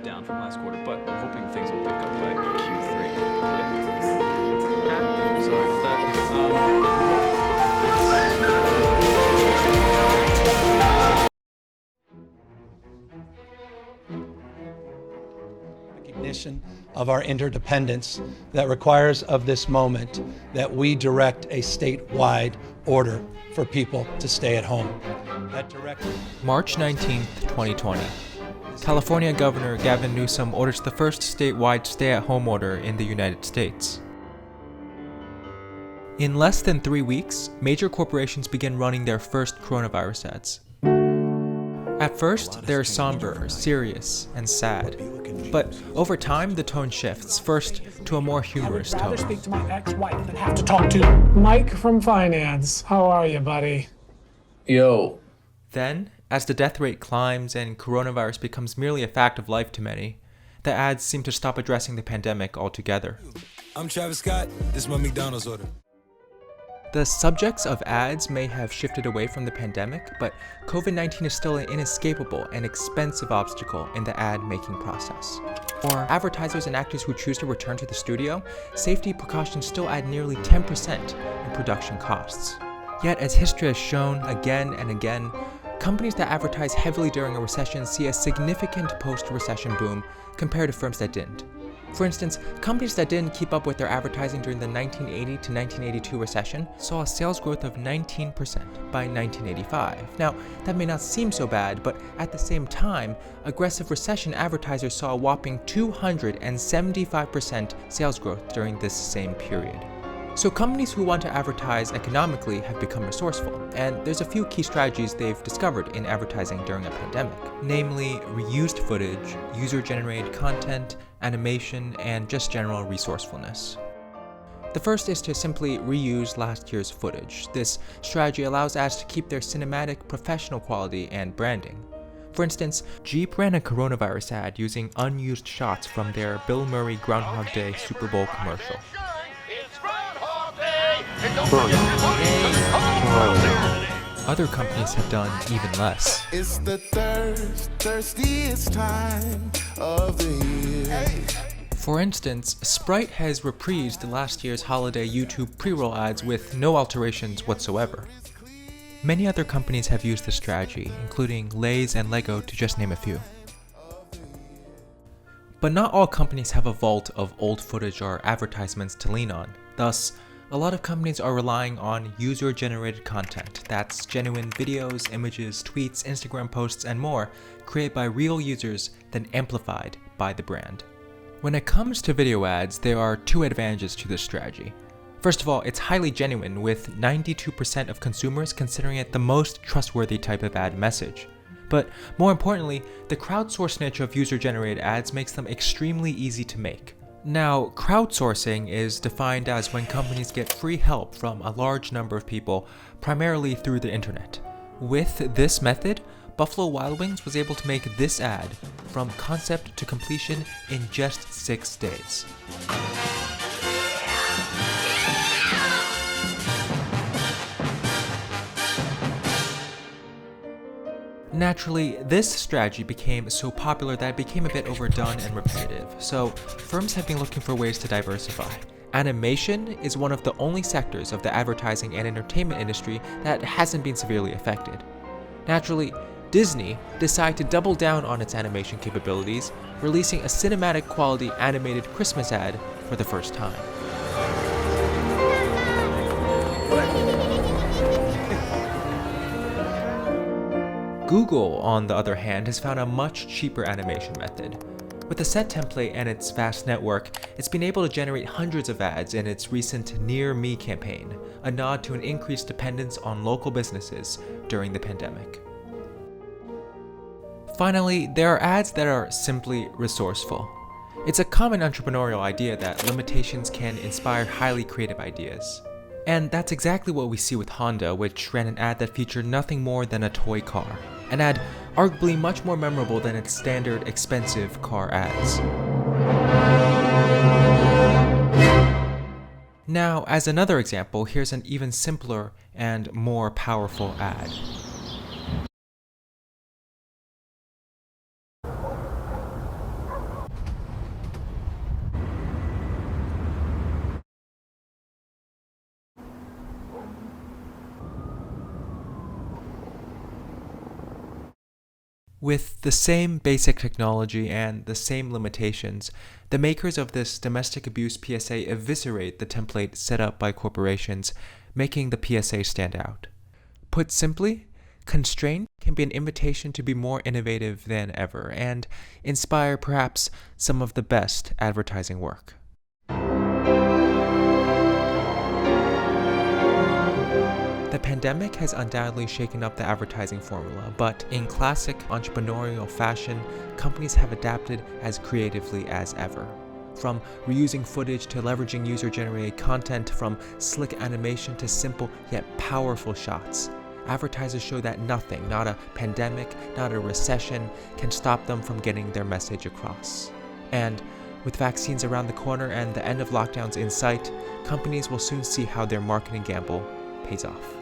down from last quarter, but we're hoping things will pick up by Q3. Yeah. Sorry about that. Recognition of our interdependence that requires of this moment that we direct a statewide order for people to stay at home. March 19, 2020. California Governor Gavin Newsom orders the first statewide stay-at-home order in the United States. In less than 3 weeks, major corporations begin running their first coronavirus ads. At first, they're somber, serious, and sad. But over time, the tone shifts, first to a more humorous tone. I'd rather speak to my ex-wife than have to talk to Mike from finance. How are you, buddy? Yo. Then, as the death rate climbs and coronavirus becomes merely a fact of life to many, the ads seem to stop addressing the pandemic altogether. I'm Travis Scott. This is my McDonald's order. The subjects of ads may have shifted away from the pandemic, but COVID-19 is still an inescapable and expensive obstacle in the ad-making process. For advertisers and actors who choose to return to the studio, safety precautions still add nearly 10% in production costs. Yet, as history has shown again and again, companies that advertise heavily during a recession see a significant post-recession boom compared to firms that didn't. For instance, companies that didn't keep up with their advertising during the 1980 to 1982 recession saw a sales growth of 19% by 1985. Now, that may not seem so bad, but at the same time, aggressive recession advertisers saw a whopping 275% sales growth during this same period. So companies who want to advertise economically have become resourceful, and there's a few key strategies they've discovered in advertising during a pandemic, namely reused footage, user-generated content, animation, and just general resourcefulness. The first is to simply reuse last year's footage. This strategy allows ads to keep their cinematic, professional quality and branding. For instance, Jeep ran a coronavirus ad using unused shots from their Bill Murray Groundhog Day Super Bowl commercial. Other companies have done even less. It's the thirstiest time of the year. For instance, Sprite has reprised last year's holiday YouTube pre-roll ads with no alterations whatsoever. Many other companies have used this strategy, including Lay's and Lego to just name a few. But not all companies have a vault of old footage or advertisements to lean on. Thus, a lot of companies are relying on user-generated content, that's genuine videos, images, tweets, Instagram posts, and more, created by real users, then amplified by the brand. When it comes to video ads, there are two advantages to this strategy. First of all, it's highly genuine, with 92% of consumers considering it the most trustworthy type of ad message. But more importantly, the crowdsourced nature of user-generated ads makes them extremely easy to make. Now, crowdsourcing is defined as when companies get free help from a large number of people, primarily through the internet. With this method, Buffalo Wild Wings was able to make this ad from concept to completion in just 6 days. Naturally, this strategy became so popular that it became a bit overdone and repetitive, so firms have been looking for ways to diversify. Animation is one of the only sectors of the advertising and entertainment industry that hasn't been severely affected. Naturally, Disney decided to double down on its animation capabilities, releasing a cinematic quality animated Christmas ad for the first time. Google, on the other hand, has found a much cheaper animation method. With a set template and its vast network, it's been able to generate hundreds of ads in its recent Near Me campaign, a nod to an increased dependence on local businesses during the pandemic. Finally, there are ads that are simply resourceful. It's a common entrepreneurial idea that limitations can inspire highly creative ideas. And that's exactly what we see with Honda, which ran an ad that featured nothing more than a toy car. An ad arguably much more memorable than its standard expensive car ads. Now, as another example, here's an even simpler and more powerful ad. With the same basic technology and the same limitations, the makers of this domestic abuse PSA eviscerate the template set up by corporations, making the PSA stand out. Put simply, constraint can be an invitation to be more innovative than ever and inspire perhaps some of the best advertising work. The pandemic has undoubtedly shaken up the advertising formula, but in classic entrepreneurial fashion, companies have adapted as creatively as ever. From reusing footage to leveraging user-generated content, from slick animation to simple yet powerful shots, advertisers show that nothing, not a pandemic, not a recession, can stop them from getting their message across. And with vaccines around the corner and the end of lockdowns in sight, companies will soon see how their marketing gamble pays off.